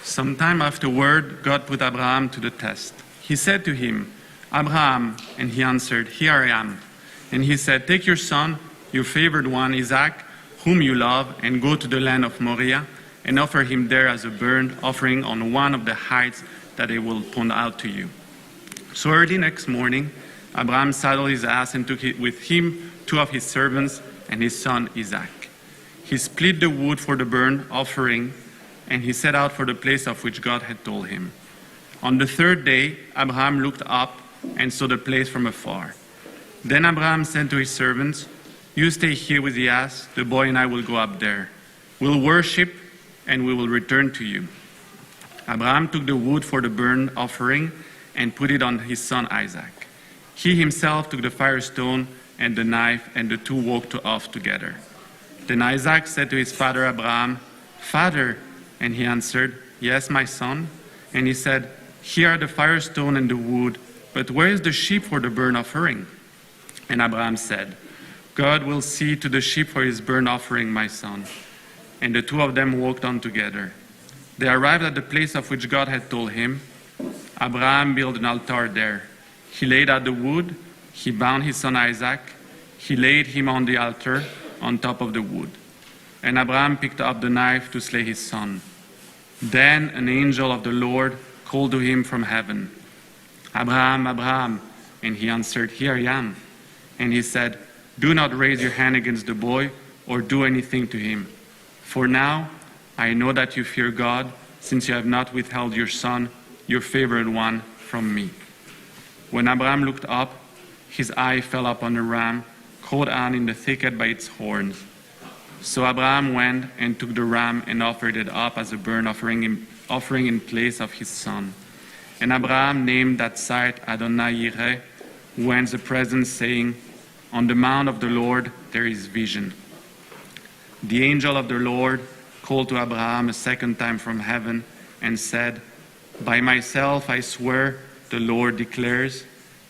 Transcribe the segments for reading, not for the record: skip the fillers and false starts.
Some time afterward, God put Abraham to the test. He said to him, Abraham, and he answered, Here I am. And he said, Take your son, your favored one, Isaac, whom you love, and go to the land of Moriah, and offer him there as a burnt offering on one of the heights that I will point out to you. So early next morning, Abraham saddled his ass and took with him 2 of his servants and his son Isaac. He split the wood for the burnt offering, and he set out for the place of which God had told him. On the 3rd day, Abraham looked up and saw the place from afar. Then Abraham said to his servants, You stay here with the ass, the boy and I will go up there. We'll worship, and we will return to you. Abraham took the wood for the burnt offering and put it on his son Isaac. He himself took the firestone and the knife, and the two walked off together. Then Isaac said to his father Abraham, Father, and he answered, Yes, my son. And he said, Here are the firestone and the wood, but where is the sheep for the burnt offering? And Abraham said, God will see to the sheep for his burnt offering, my son. And the two of them walked on together. They arrived at the place of which God had told him. Abraham built an altar there. He laid out the wood, he bound his son Isaac, he laid him on the altar on top of the wood. And Abraham picked up the knife to slay his son. Then an angel of the Lord called to him from heaven, Abraham, Abraham, and he answered, Here I am. And he said, Do not raise your hand against the boy or do anything to him. For now I know that you fear God, since you have not withheld your son, your favored one, from me. When Abraham looked up, his eye fell upon a ram caught on in the thicket by its horns. So Abraham went and took the ram and offered it up as a burnt offering in place of his son. And Abraham named that site Adonai Yireh, whence the presence, saying, On the mount of the Lord there is vision. The angel of the Lord called to Abraham a second time from heaven and said, By myself I swear, the Lord declares,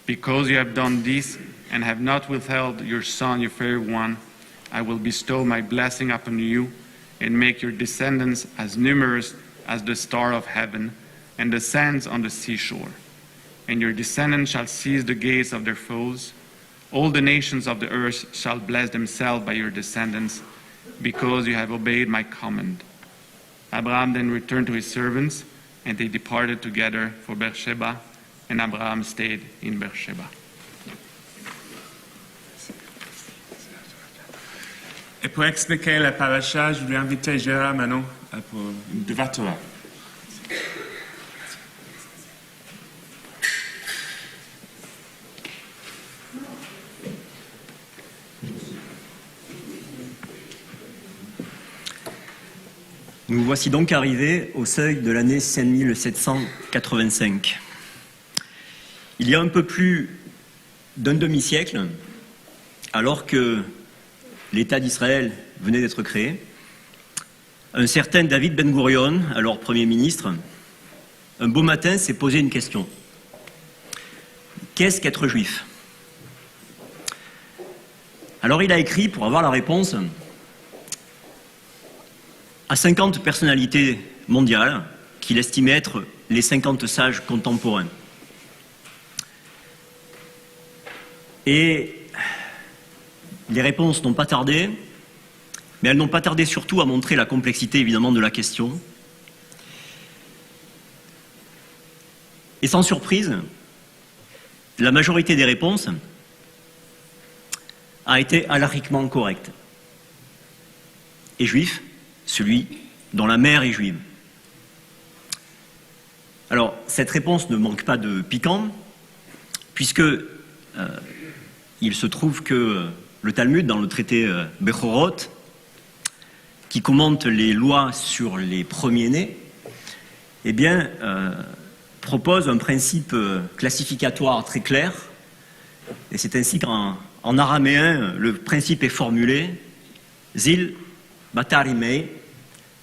because you have done this and have not withheld your son, your favorite one, I will bestow my blessing upon you and make your descendants as numerous as the stars of heaven and the sands on the seashore. And your descendants shall seize the gates of their foes. All the nations of the earth shall bless themselves by your descendants, because you have obeyed my command. Abraham then returned to his servants, and they departed together for Beersheba, and Abraham stayed in Beersheba. Et pour expliquer la paracha, je vais inviter Gérard maintenant pour une Dvar Torah. Nous voici donc arrivés au seuil de l'année 5785. Il y a un peu plus d'un demi-siècle, alors que l'État d'Israël venait d'être créé, un certain David Ben Gurion, alors Premier ministre, un beau matin s'est posé une question. Qu'est-ce qu'être juif? Alors il a écrit, pour avoir la réponse, à 50 personnalités mondiales qu'il estimait être les 50 sages contemporains. Et les réponses n'ont pas tardé, mais elles n'ont pas tardé surtout à montrer la complexité évidemment de la question. Et sans surprise, la majorité des réponses a été halachiquement correcte. Et juif, celui dont la mère est juive. Alors, cette réponse ne manque pas de piquant, puisque il se trouve que le Talmud, dans le traité Bechorot, qui commente les lois sur les premiers-nés, eh bien, propose un principe classificatoire très clair, et c'est ainsi qu'en araméen, le principe est formulé « Zil batarimei ».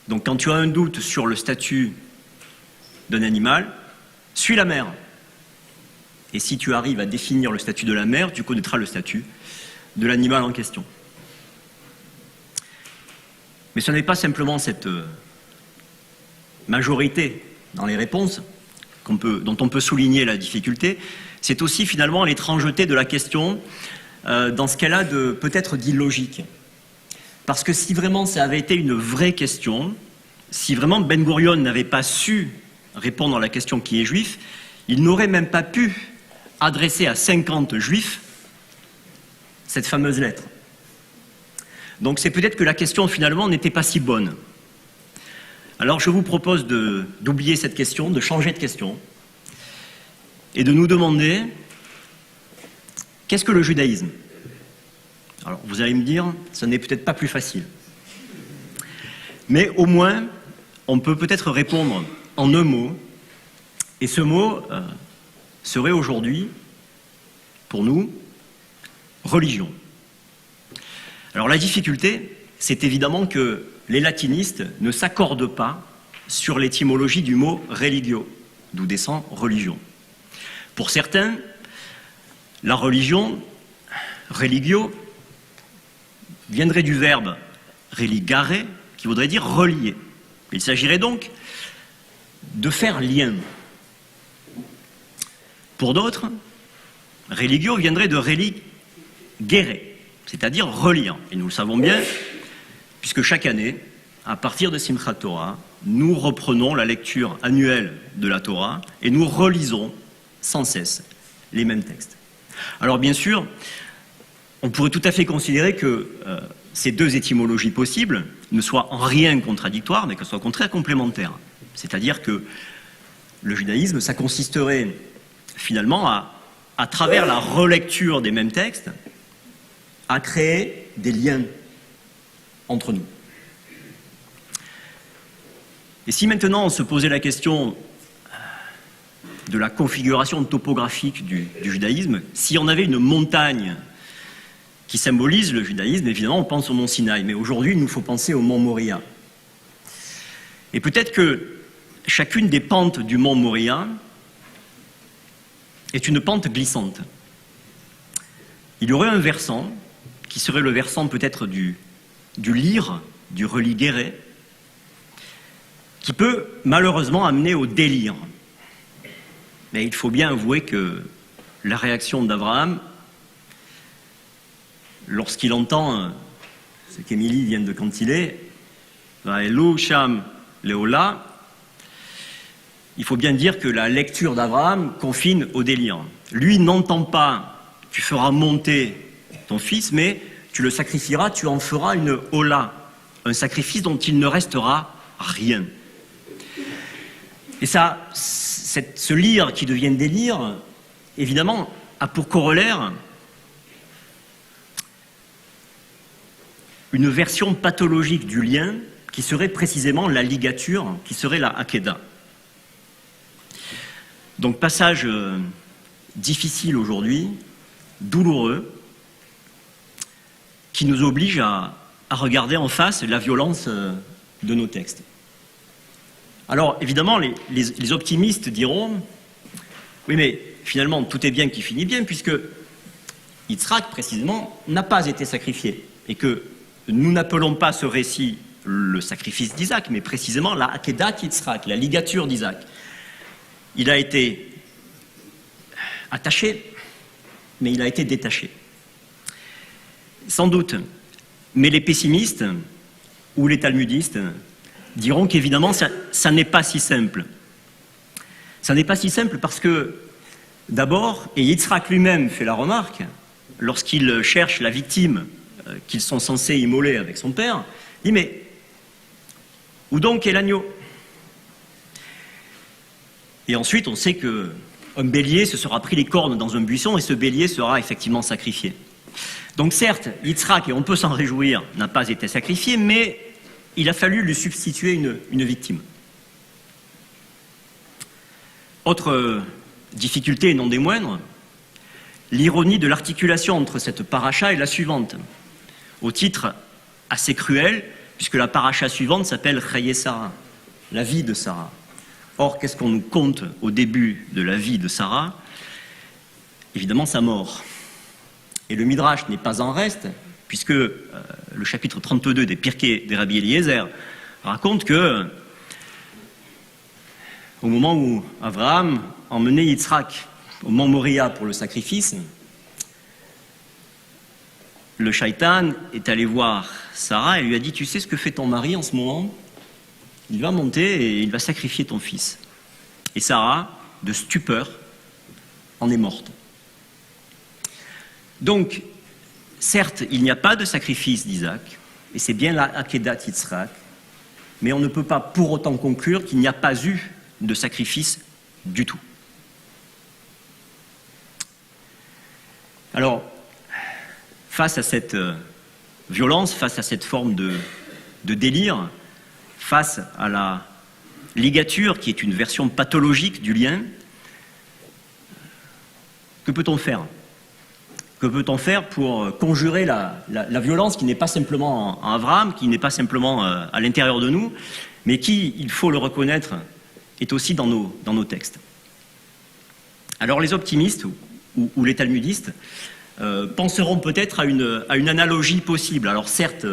Donc quand tu as un doute sur le statut d'un animal, suis la mère. Et si tu arrives à définir le statut de la mère, tu connaîtras le statut de l'animal en question. Mais ce n'est pas simplement cette majorité dans les réponses, dont on peut souligner la difficulté, c'est aussi finalement l'étrangeté de la question dans ce qu'elle a de peut-être d'illogique. Parce que si vraiment ça avait été une vraie question, si vraiment Ben Gurion n'avait pas su répondre à la question qui est juif, il n'aurait même pas pu adresser à 50 juifs cette fameuse lettre. Donc c'est peut-être que la question finalement n'était pas si bonne. Alors je vous propose d'oublier cette question, de changer de question, et de nous demander qu'est-ce que le judaïsme? Alors vous allez me dire, ce n'est peut-être pas plus facile. Mais au moins, on peut peut-être répondre en un mot, et ce mot serait aujourd'hui, pour nous, religion. Alors la difficulté, c'est évidemment que les latinistes ne s'accordent pas sur l'étymologie du mot religio, d'où descend religion. Pour certains, la religion, religio, viendrait du verbe religare, qui voudrait dire relier. Il s'agirait donc de faire lien. Pour d'autres, religio viendrait de religere, c'est-à-dire relire. Et nous le savons bien, puisque chaque année, à partir de Simchat Torah, nous reprenons la lecture annuelle de la Torah et nous relisons sans cesse les mêmes textes. Alors bien sûr, on pourrait tout à fait considérer que ces deux étymologies possibles ne soient en rien contradictoires, mais qu'elles soient au contraire complémentaires. C'est-à-dire que le judaïsme, ça consisterait finalement à travers la relecture des mêmes textes, à créer des liens entre nous. Et si maintenant on se posait la question de la configuration topographique du judaïsme, si on avait une montagne qui symbolise le judaïsme, évidemment on pense au mont Sinaï, mais aujourd'hui il nous faut penser au mont Moria. Et peut-être que chacune des pentes du mont Moria est une pente glissante. Il y aurait un versant qui serait le versant peut-être du lyre, du religere, qui peut malheureusement amener au délire. Mais il faut bien avouer que la réaction d'Abraham, lorsqu'il entend ce qu'Émilie vient de cantiler, Vaelu Sham Leola, il faut bien dire que la lecture d'Abraham confine au délire. Lui n'entend pas « tu feras monter ton fils », mais « tu le sacrifieras, tu en feras une Ola », un sacrifice dont il ne restera rien. Et ça, ce lyre qui devient délire, évidemment, a pour corollaire une version pathologique du lien qui serait précisément la ligature, qui serait la hakeda. Donc passage difficile aujourd'hui, douloureux, qui nous oblige à regarder en face la violence de nos textes. Alors évidemment, les optimistes diront « Oui, mais finalement, tout est bien qui finit bien, puisque Yitzhak, précisément, n'a pas été sacrifié, et que nous n'appelons pas ce récit le sacrifice d'Isaac, mais précisément la Akedat Yitzhak, la ligature d'Isaac. Il a été attaché, mais il a été détaché. Sans doute, mais les pessimistes ou les talmudistes diront qu'évidemment, ça n'est pas si simple. Ça n'est pas si simple parce que, d'abord, et Yitzhak lui-même fait la remarque, lorsqu'il cherche la victime qu'ils sont censés immoler avec son père, il dit « Mais où donc est l'agneau ?» Et ensuite, on sait qu'un bélier se sera pris les cornes dans un buisson et ce bélier sera effectivement sacrifié. Donc certes, Yitzhak, et on peut s'en réjouir, n'a pas été sacrifié, mais il a fallu lui substituer une victime. Autre difficulté, et non des moindres, l'ironie de l'articulation entre cette paracha et la suivante, au titre assez cruel, puisque la paracha suivante s'appelle Chaye Sarah, la vie de Sarah. Or, qu'est-ce qu'on nous conte au début de la vie de Sarah? Évidemment, sa mort. Et le Midrash n'est pas en reste, puisque le chapitre 32 des Pirkei des Rabbi Eliezer raconte que au moment où Abraham emmenait Yitzhak au mont Moria pour le sacrifice, le shaitan est allé voir Sarah et lui a dit « Tu sais ce que fait ton mari en ce moment ? Il va monter et il va sacrifier ton fils. » Et Sarah, de stupeur, en est morte. Donc, certes, il n'y a pas de sacrifice d'Isaac, et c'est bien la Akedat Yitzhak, mais on ne peut pas pour autant conclure qu'il n'y a pas eu de sacrifice du tout. Alors, face à cette violence, face à cette forme de délire, face à la ligature qui est une version pathologique du lien, que peut-on faire ? Que peut-on faire pour conjurer la violence qui n'est pas simplement en Abraham, qui n'est pas simplement à l'intérieur de nous, mais qui, il faut le reconnaître, est aussi dans nos textes. Alors les optimistes ou les talmudistes penseront peut-être à une analogie possible, alors certes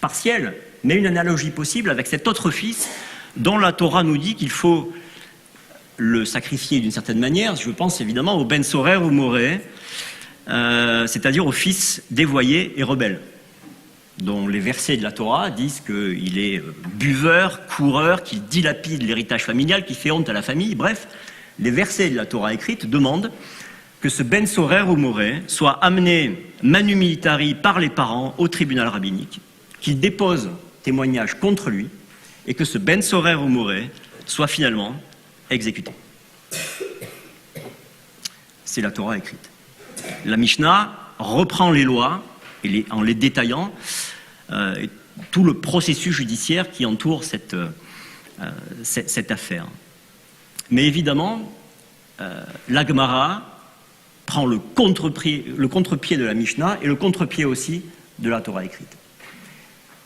partielle, mais une analogie possible avec cet autre fils dont la Torah nous dit qu'il faut le sacrifier d'une certaine manière. Je pense évidemment au Ben Sorer ou Moré, c'est-à-dire au fils dévoyé et rebelle, dont les versets de la Torah disent qu'il est buveur, coureur, qu'il dilapide l'héritage familial, qu'il fait honte à la famille. Bref, les versets de la Torah écrite demandent que ce Ben Sorer ou Moré soit amené manu militari par les parents au tribunal rabbinique, qu'il dépose témoignage contre lui et que ce Ben Sorer ou Moré soit finalement exécuté. C'est la Torah écrite. La Mishnah reprend les lois en les détaillant, tout le processus judiciaire qui entoure cette affaire. Mais évidemment, la Gemara prend le contre-pied de la Mishnah et le contre-pied aussi de la Torah écrite.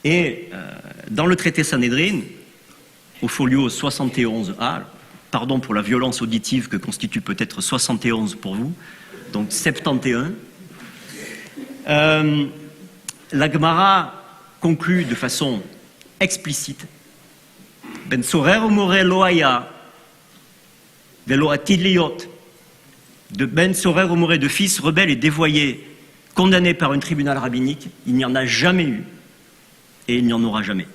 Et dans le traité Sanhédrin, au folio 71a, pardon pour la violence auditive que constitue peut-être 71 pour vous, donc 71, la Gemara conclut de façon explicite Ben Sorer Umoré Loaya Velo Atid Liot, de Ben Sorer Umoré, de fils rebelles et dévoyés condamnés par un tribunal rabbinique, il n'y en a jamais eu et il n'y en aura jamais.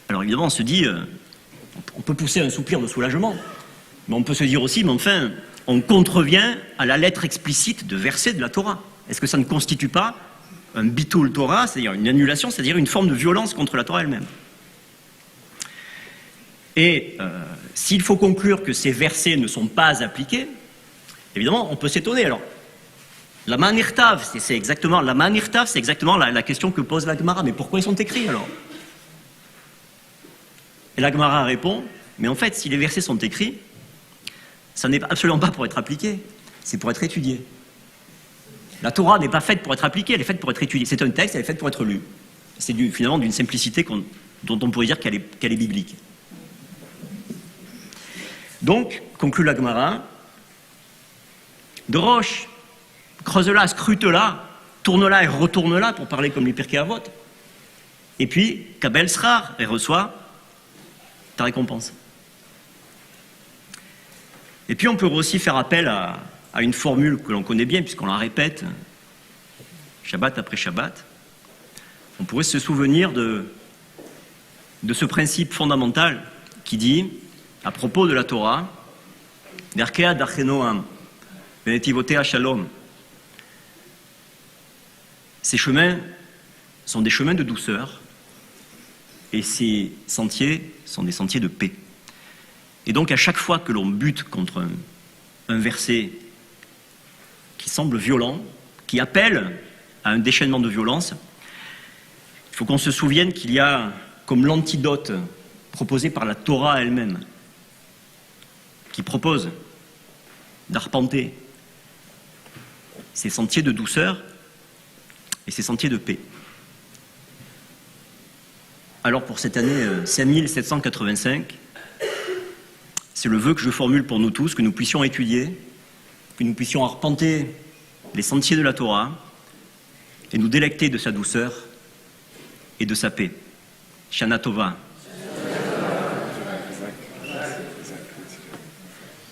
Alors évidemment on se dit, on peut pousser un soupir de soulagement, mais on peut se dire aussi, mais enfin, on contrevient à la lettre explicite de versets de la Torah. Est-ce que ça ne constitue pas un bitul Torah, c'est-à-dire une annulation, c'est-à-dire une forme de violence contre la Torah elle-même? Et s'il faut conclure que ces versets ne sont pas appliqués, évidemment, on peut s'étonner. Alors, la Manirtav, c'est exactement la question que pose la Gemara. Mais pourquoi ils sont écrits alors? Et la Gemara répond, mais en fait, si les versets sont écrits, ça n'est absolument pas pour être appliqué, c'est pour être étudié. La Torah n'est pas faite pour être appliquée, elle est faite pour être étudiée. C'est un texte, elle est faite pour être lu. C'est finalement d'une simplicité dont on pourrait dire qu'elle est biblique. Donc, conclut la Gemara, de roche, creuse-la, scrute-la, tourne-la et retourne-la, pour parler comme les Pirkei Avot. Et puis, Kabel Srar, et reçoit ta récompense. Et puis, on peut aussi faire appel à une formule que l'on connaît bien, puisqu'on la répète, Shabbat après Shabbat. On pourrait se souvenir de ce principe fondamental qui dit, à propos de la Torah, Derkea Dachenoam, Venetivotea Shalom. Ces chemins sont des chemins de douceur et ces sentiers sont des sentiers de paix. Et donc à chaque fois que l'on bute contre un verset qui semble violent, qui appelle à un déchaînement de violence, il faut qu'on se souvienne qu'il y a comme l'antidote proposé par la Torah elle-même, qui propose d'arpenter ces sentiers de douceur et ces sentiers de paix. Alors pour cette année 5785, c'est le vœu que je formule pour nous tous, que nous puissions étudier, que nous puissions arpenter les sentiers de la Torah et nous délecter de sa douceur et de sa paix. Shana Tova.